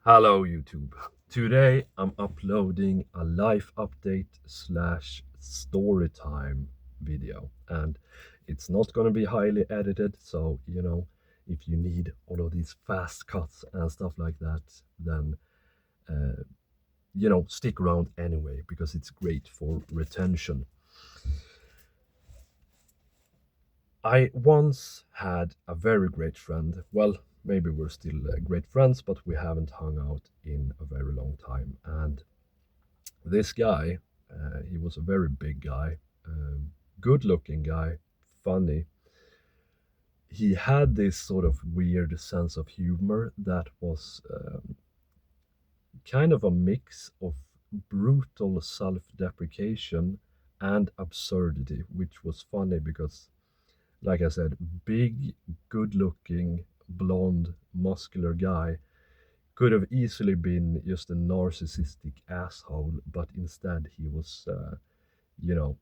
Hello YouTube. Today I'm uploading a life update slash story time video, and it's not going to be highly edited, so if you need all of these fast cuts and stuff like that, then stick around anyway because it's great for retention. I once had a very great friend. Well, maybe we're still great friends, but we haven't hung out in a very long time. And this guy, he was a very big guy, good looking guy, funny. He had this sort of weird sense of humor that was kind of a mix of brutal self deprecation and absurdity, which was funny because, like I said, big, good looking, blonde, muscular guy could have easily been just a narcissistic asshole, but instead he was, you know,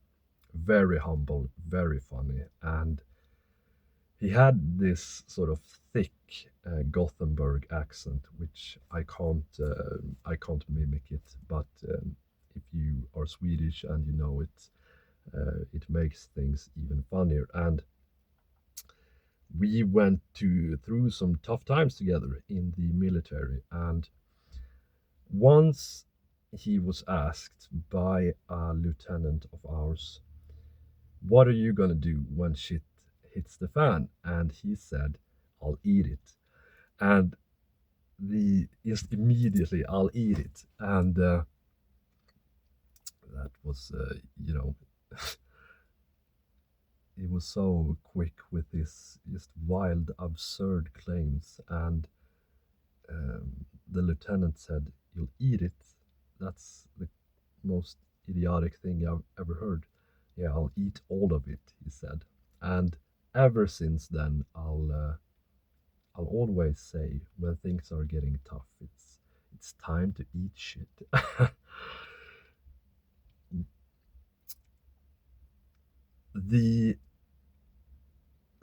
very humble, very funny, and he had this sort of thick Gothenburg accent, which I can't mimic it. But if you are Swedish and you know it, it makes things even funnier. And we went through some tough times together in the military, and once he was asked by a lieutenant of ours, "What are you gonna do when shit hits the fan?" And he said, "I'll eat it." And the just immediately, "I'll eat it." And that was, he was so quick with his just wild, absurd claims. And the lieutenant said, "You'll eat it? That's the most idiotic thing I've ever heard." "Yeah, I'll eat all of it," he said. And ever since then, I'll always say when things are getting tough, it's time to eat shit. The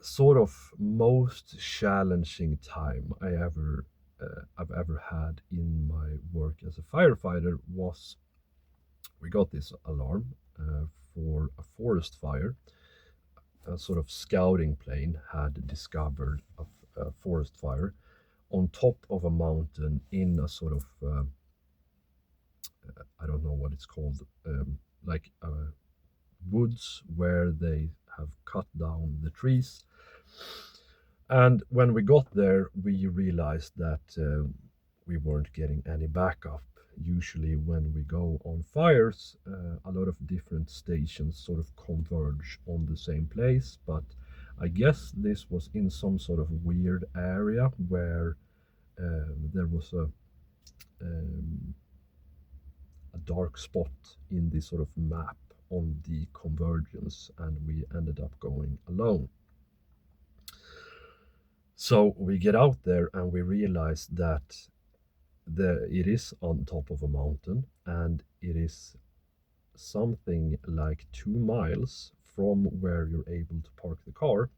sort of most challenging time I've ever had in my work as a firefighter was we got this alarm for a forest fire. A sort of scouting plane had discovered a forest fire on top of a mountain in a sort of I don't know what it's called, like woods where they have cut down the trees. And when we got there, we realized that we weren't getting any backup. Usually, when we go on fires, a lot of different stations sort of converge on the same place. But I guess this was in some sort of weird area where there was um, a dark spot in the sort of map on the convergence, and we ended up going alone. So we get out there and we realize that it is on top of a mountain, and it is something like 2 miles from where you're able to park the car.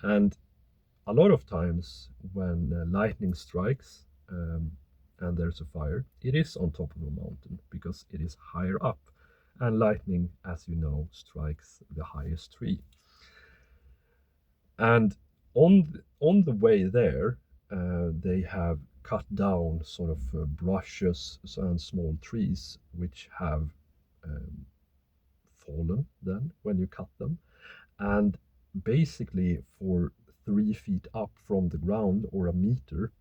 And a lot of times when lightning strikes, and there's a fire, it is on top of a mountain because it is higher up. And lightning, as you know, strikes the highest tree. And on the way there, they have cut down sort of brushes and small trees which have um, fallen then when you cut them. And basically, for 3 feet up from the ground or a meter,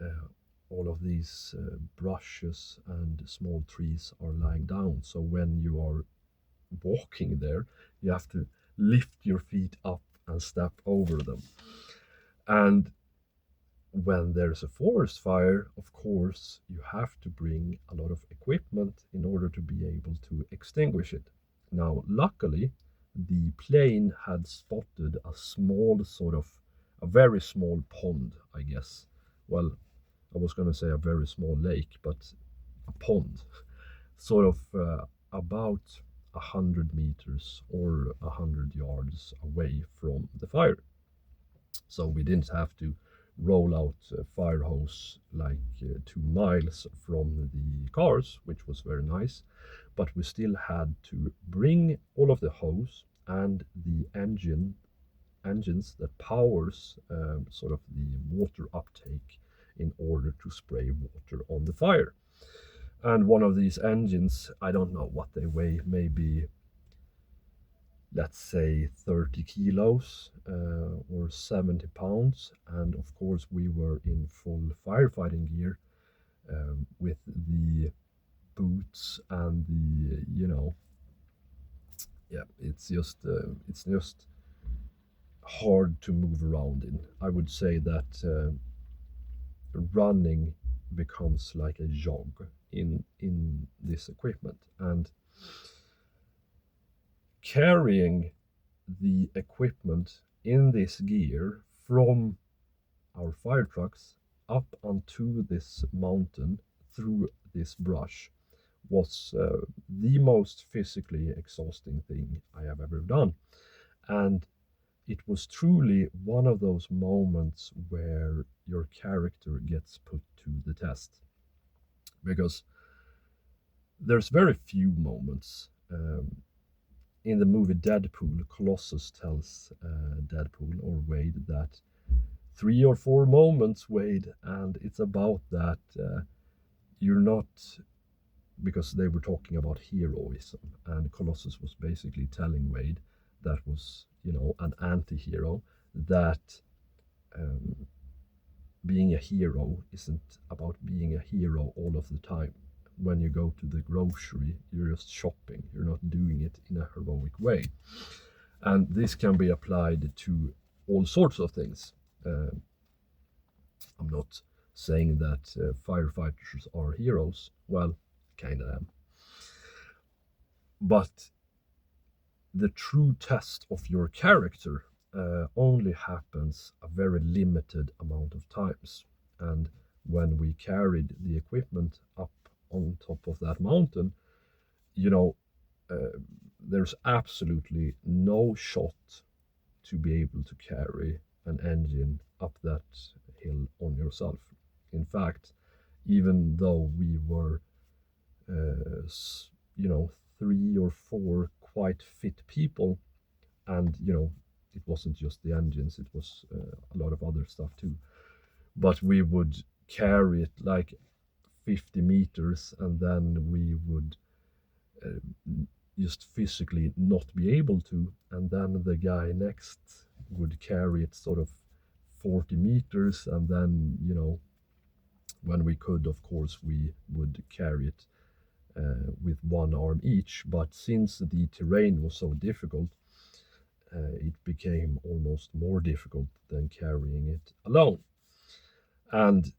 uh, all of these brushes and small trees are lying down. So when you are walking there, you have to lift your feet up and step over them. And when there's a forest fire, of course, you have to bring a lot of equipment in order to be able to extinguish it. Now, luckily, the plane had spotted a small sort of a very small pond, I guess. Well, I was going to say a very small lake, but a pond, sort of about 100 meters or 100 yards away from the fire. So we didn't have to roll out a fire hose like 2 miles from the cars, which was very nice. But we still had to bring all of the hose and the engines that powers sort of the water uptake in order to spray water on the fire. And one of these engines, I don't know what they weigh, maybe let's say 30 kilos or 70 pounds. And of course, we were in full firefighting gear with the boots and the, yeah, it's just hard to move around in. I would say that running becomes like a jog in this equipment, and carrying the equipment in this gear from our fire trucks up onto this mountain through this brush was the most physically exhausting thing I have ever done. And it was truly one of those moments where your character gets put to the test. Because there's very few moments. In the movie Deadpool, Colossus tells Deadpool or Wade that 3 or 4 moments, Wade, and it's about that you're not, because they were talking about heroism, and Colossus was basically telling Wade that was, an anti-hero, that um, being a hero isn't about being a hero all of the time. When you go to the grocery, you're just shopping, you're not doing it in a heroic way. And this can be applied to all sorts of things. I'm not saying that firefighters are heroes. Well, kind of am. But the true test of your character only happens a very limited amount of times. And when we carried the equipment up on top of that mountain, you know, uh, there's absolutely no shot to be able to carry an engine up that hill on yourself. In fact, even though we were, uh, you know, 3 or 4 quite fit people, and it wasn't just the engines; it was a lot of other stuff too. But we would carry it like 50 meters, and then we would uh, just physically not be able to, and then the guy next would carry it sort of 40 meters, and then when we could, of course, we would carry it with one arm each. But since the terrain was so difficult, it became almost more difficult than carrying it alone. And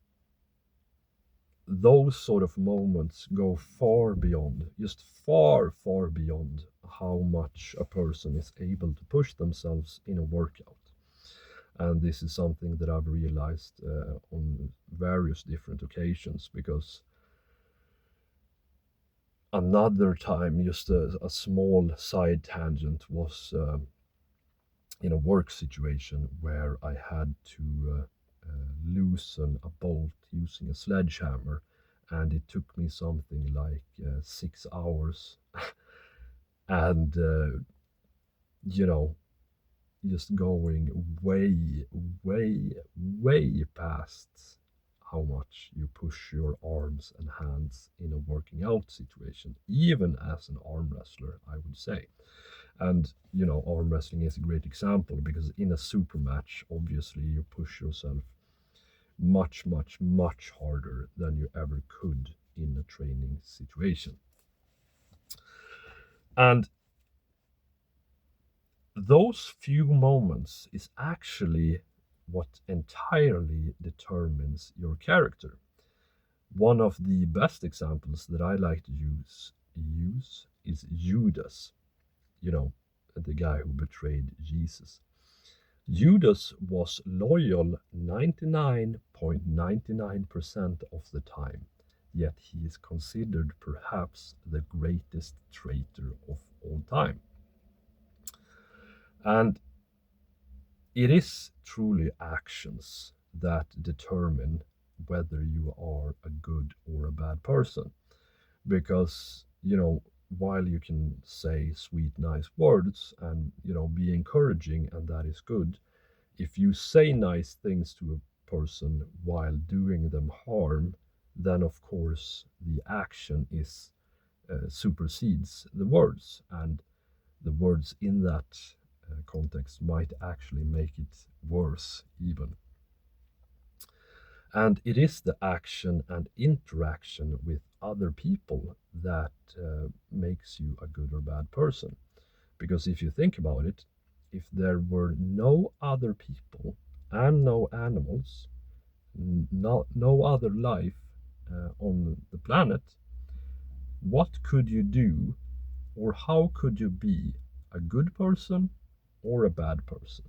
those sort of moments go far beyond, just far, far beyond how much a person is able to push themselves in a workout. And this is something that I've realized on various different occasions, because another time, just a small side tangent, was in a work situation where I had to loosen a bolt using a sledgehammer, and it took me something like 6 hours. And you know just going way, way, way past how much you push your arms and hands in a working out situation, even as an arm wrestler, I would say. And arm wrestling is a great example, because in a super match, obviously, you push yourself much, much, much harder than you ever could in a training situation. And those few moments is actually what entirely determines your character. One of the best examples that I like to use is Judas, the guy who betrayed Jesus. Judas was loyal 99.99% of the time, yet he is considered perhaps the greatest traitor of all time. And it is truly actions that determine whether you are a good or a bad person. Because, while you can say sweet, nice words and, be encouraging, and that is good, if you say nice things to a person while doing them harm, then of course the action is supersedes the words, and the words in that context might actually make it worse even. And it is the action and interaction with other people that makes you a good or bad person. Because if you think about it, if there were no other people and no animals, no other life on the planet, what could you do, or how could you be a good person or a bad person?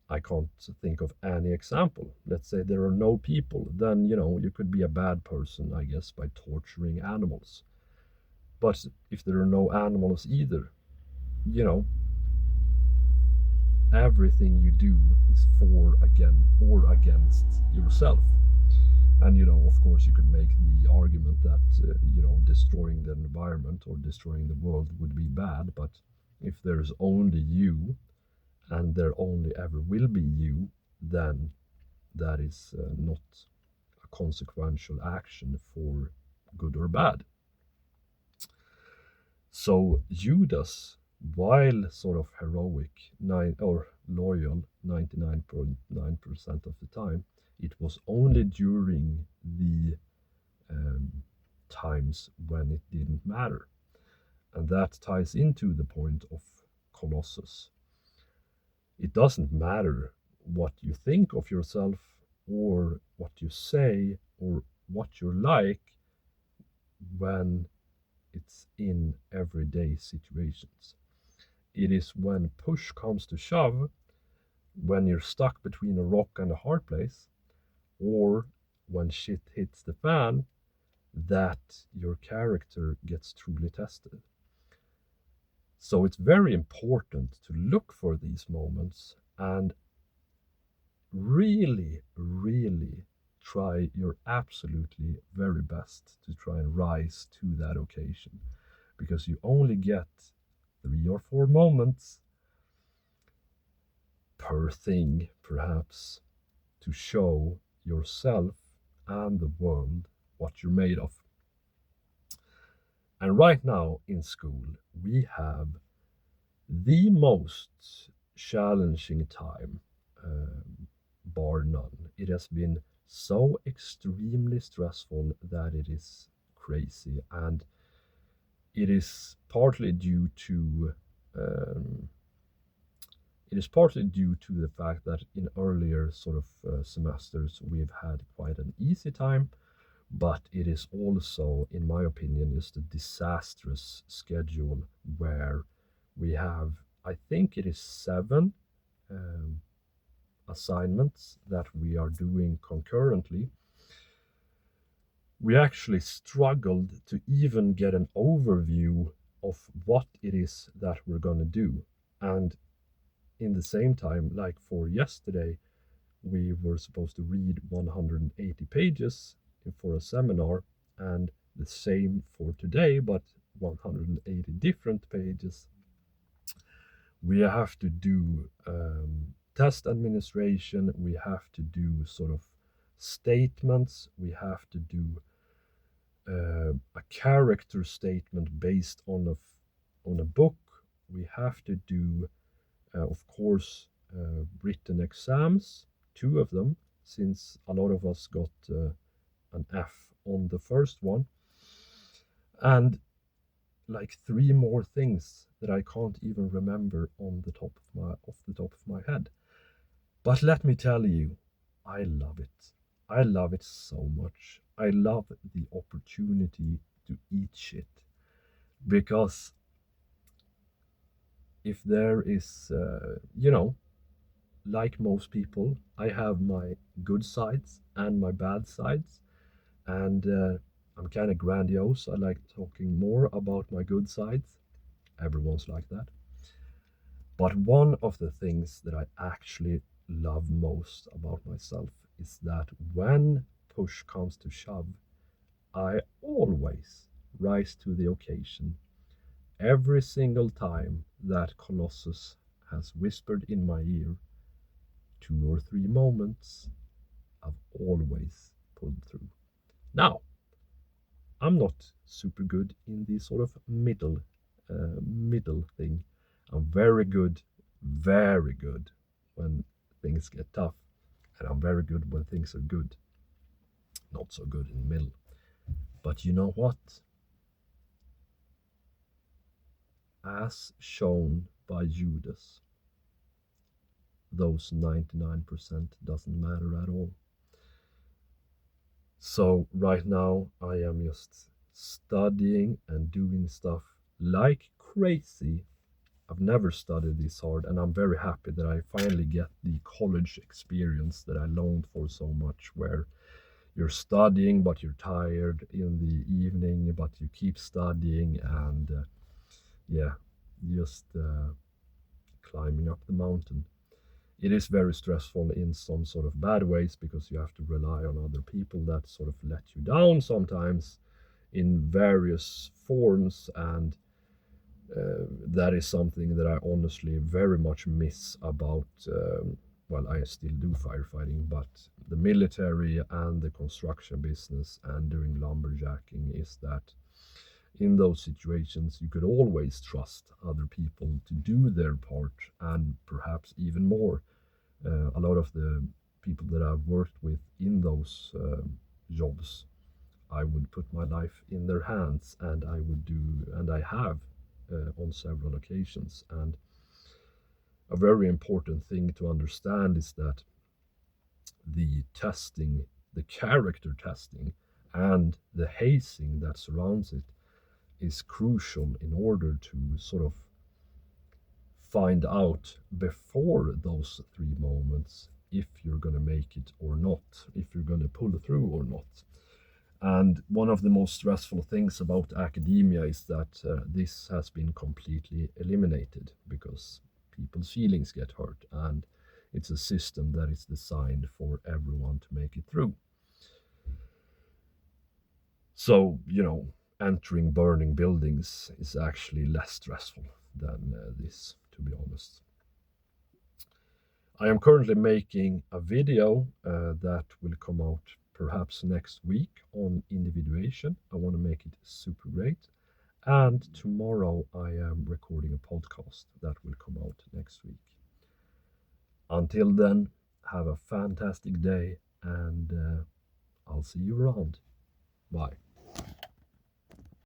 I can't think of any example. Let's say there are no people, then you could be a bad person, I guess, by torturing animals. But if there are no animals either, you know, everything you do is for against yourself. And of course, you could make the argument that destroying the environment or destroying the world would be bad, but if there's only you and there only ever will be you, then that is not a consequential action for good or bad. So Judas, while sort of heroic, or loyal 99.9% of the time, it was only during the times when it didn't matter. And that ties into the point of Colossus. It doesn't matter what you think of yourself or what you say or what you're like when it's in everyday situations. It is when push comes to shove, when you're stuck between a rock and a hard place, or when shit hits the fan, that your character gets truly tested. So it's very important to look for these moments and really, really try your absolutely very best to try and rise to that occasion, because you only get 3 or 4 moments per thing, perhaps, to show yourself and the world what you're made of. And right now in school, we have the most challenging time, bar none. It has been so extremely stressful that it is crazy, and it is partly due to um, the fact that in earlier sort of semesters we've had quite an easy time, but it is also, in my opinion, just a disastrous schedule where we have, I think it is 7 um, assignments that we are doing concurrently. We actually struggled to even get an overview of what it is that we're going to do. And in the same time, like for yesterday, we were supposed to read 180 pages for a seminar, and the same for today, but 180 different pages. We have to do test administration, we have to do sort of statements, we have to do a character statement based on a book, we have to do, of course, written exams, 2 of them, since a lot of us got an F on the first one, and like 3 more things that I can't even remember off the top of my head. But let me tell you, I love it. I love it so much. I love the opportunity to eat shit, because if there is, like most people, I have my good sides and my bad sides, and I'm kind of grandiose. I like talking more about my good sides. Everyone's like that. But one of the things that I actually love most about myself is that when push comes to shove, I always rise to the occasion. Every single time that Colossus has whispered in my ear 2 or 3 moments, I've always pulled through. Now, I'm not super good in the sort of middle thing. I'm very good when things get tough, and I'm very good when things are good. Not so good in the middle. But you know what? As shown by Judas, those 99% doesn't matter at all. So right now I am just studying and doing stuff like crazy. I've never studied this hard, and I'm very happy that I finally get the college experience that I longed for so much, where you're studying but you're tired in the evening, but you keep studying, and yeah, just climbing up the mountain. It is very stressful in some sort of bad ways because you have to rely on other people that sort of let you down sometimes in various forms, and that is something that I honestly very much miss about. Well, I still do firefighting, but the military and the construction business and doing lumberjacking is that in those situations you could always trust other people to do their part, and perhaps even more. A lot of the people that I've worked with in those jobs, I would put my life in their hands, and I would do, and I have on several occasions. And a very important thing to understand is that the testing, the character testing, and the hazing that surrounds it is crucial in order to sort of find out before those 3 moments if you're going to make it or not, if you're going to pull through or not. And one of the most stressful things about academia is that this has been completely eliminated because people's feelings get hurt, and it's a system that is designed for everyone to make it through. So, entering burning buildings is actually less stressful than this, to be honest. I am currently making a video that will come out perhaps next week on individuation. I want to make it super great. And tomorrow I am recording a podcast that will come out next week. Until then, have a fantastic day, and I'll see you around. Bye.